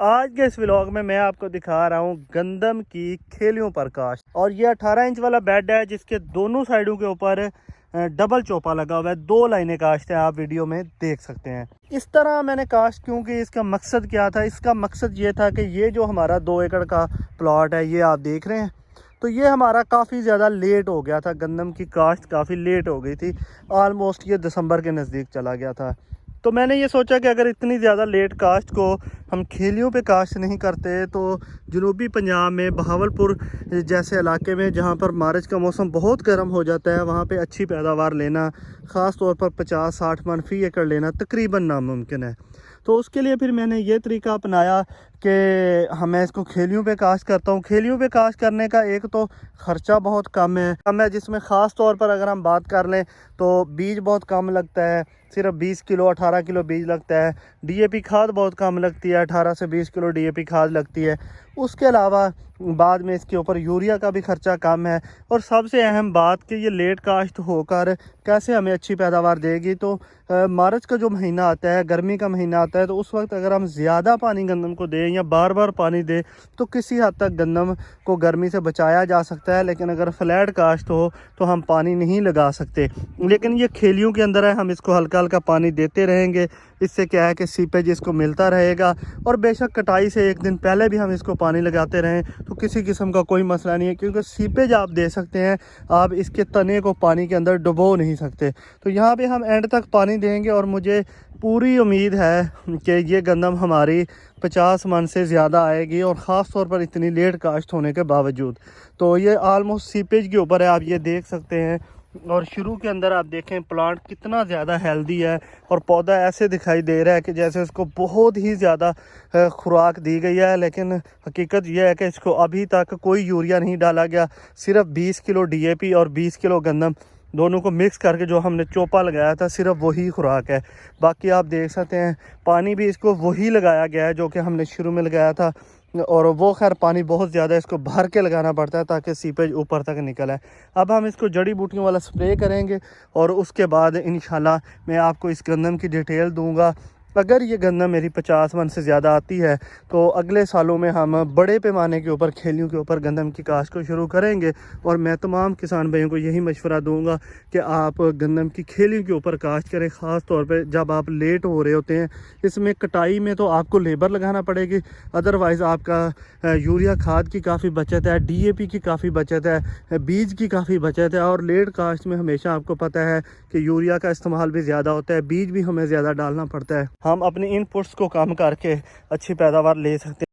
آج کے اس ولاگ میں آپ کو دکھا رہا ہوں گندم کی کھیلیوں پر کاشت، اور یہ 18 انچ والا بیڈ ہے جس کے دونوں سائیڈوں کے اوپر ڈبل چوپا لگا ہوا ہے، 2 لائنیں کاشت ہیں، آپ ویڈیو میں دیکھ سکتے ہیں۔ اس طرح میں نے کاشت کیونکہ اس کا مقصد کیا تھا؟ اس کا مقصد یہ تھا کہ یہ جو ہمارا 2 ایکڑ کا پلاٹ ہے، یہ آپ دیکھ رہے ہیں، تو یہ ہمارا کافی زیادہ لیٹ ہو گیا تھا، گندم کی کاشت کافی لیٹ ہو گئی تھی، آلموسٹ یہ دسمبر کے نزدیک چلا گیا تھا۔ تو میں نے یہ سوچا کہ اگر اتنی زیادہ لیٹ کاشت کو ہم کھیلیوں پہ کاشت نہیں کرتے تو جنوبی پنجاب میں بہاولپور جیسے علاقے میں جہاں پر مارچ کا موسم بہت گرم ہو جاتا ہے، وہاں پہ اچھی پیداوار لینا، خاص طور پر 50-60 من فی ایکڑ لینا تقریباً ناممکن ہے۔ تو اس کے لیے پھر میں نے یہ طریقہ اپنایا کہ میں اس کو کھیلیوں پہ کاشت کرتا ہوں۔ کھیلیوں پہ کاشت کرنے کا ایک تو خرچہ بہت کم ہے، جس میں خاص طور پر اگر ہم بات کر لیں تو بیج بہت کم لگتا ہے، صرف 20 کلو 18 کلو بیج لگتا ہے، ڈی اے پی کھاد بہت کم لگتی ہے، 18 سے 20 کلو ڈی اے پی کھاد لگتی ہے۔ اس کے علاوہ بعد میں اس کے اوپر یوریا کا بھی خرچہ کم ہے، اور سب سے اہم بات کہ یہ لیٹ کاشت ہو کر کیسے ہمیں اچھی پیداوار دے گی۔ تو مارچ کا جو مہینہ آتا ہے، گرمی کا مہینہ آتا ہے، تو اس وقت اگر ہم زیادہ پانی گندم کو دیں یا بار بار پانی دیں تو کسی حد تک گندم کو گرمی سے بچایا جا سکتا ہے، لیکن اگر فلیٹ کاشت ہو تو ہم پانی نہیں لگا سکتے۔ لیکن یہ کھیلیوں کے اندر ہے، ہم اس کو ہلکا ہلکا پانی دیتے رہیں گے، اس سے کیا ہے کہ سیپیج اس کو ملتا رہے گا، اور بے شک کٹائی سے ایک دن پہلے بھی ہم اس کو پانی لگاتے رہیں تو کسی قسم کا کوئی مسئلہ نہیں ہے، کیونکہ سیپیج آپ دے سکتے ہیں، آپ اس کے تنے کو پانی کے اندر ڈبو نہیں سکتے۔ تو یہاں پہ ہم اینڈ تک پانی دیں گے، اور مجھے پوری امید ہے کہ یہ گندم ہماری 50 من سے زیادہ آئے گی، اور خاص طور پر اتنی لیٹ کاشت ہونے کے باوجود۔ تو یہ آلموسٹ سیپیج کے اوپر ہے، آپ یہ دیکھ سکتے ہیں، اور شروع کے اندر آپ دیکھیں پلانٹ کتنا زیادہ ہیلدی ہے، اور پودا ایسے دکھائی دے رہا ہے کہ جیسے اس کو بہت ہی زیادہ خوراک دی گئی ہے، لیکن حقیقت یہ ہے کہ اس کو ابھی تک کوئی یوریا نہیں ڈالا گیا، صرف 20 کلو ڈی اے پی اور 20 کلو گندم دونوں کو مکس کر کے جو ہم نے چوپا لگایا تھا، صرف وہی خوراک ہے۔ باقی آپ دیکھ سکتے ہیں پانی بھی اس کو وہی لگایا گیا ہے جو کہ ہم نے شروع میں لگایا تھا، اور وہ خیر پانی بہت زیادہ اس کو بھر کے لگانا پڑتا ہے تاکہ سیپیج اوپر تک نکل آئے۔ اب ہم اس کو جڑی بوٹیوں والا سپرے کریں گے، اور اس کے بعد انشاءاللہ میں آپ کو اس گندم کی ڈیٹیل دوں گا۔ اگر یہ گندم میری 50 من سے زیادہ آتی ہے تو اگلے سالوں میں ہم بڑے پیمانے کے اوپر کھیلیوں کے اوپر گندم کی کاشت کو شروع کریں گے، اور میں تمام کسان بھائیوں کو یہی مشورہ دوں گا کہ آپ گندم کی کھیلیوں کے اوپر کاشت کریں، خاص طور پہ جب آپ لیٹ ہو رہے ہوتے ہیں۔ اس میں کٹائی میں تو آپ کو لیبر لگانا پڑے گی، ادروائز آپ کا یوریا کھاد کی کافی بچت ہے، ڈی اے پی کی کافی بچت ہے، بیج کی کافی بچت ہے، اور لیٹ کاشت میں ہمیشہ آپ کو پتہ ہے کہ یوریا کا استعمال بھی زیادہ ہوتا ہے، بیج بھی ہمیں زیادہ ڈالنا پڑتا ہے۔ ہم اپنی ان پٹس کو کم کر کے اچھی پیداوار لے سکتے ہیں۔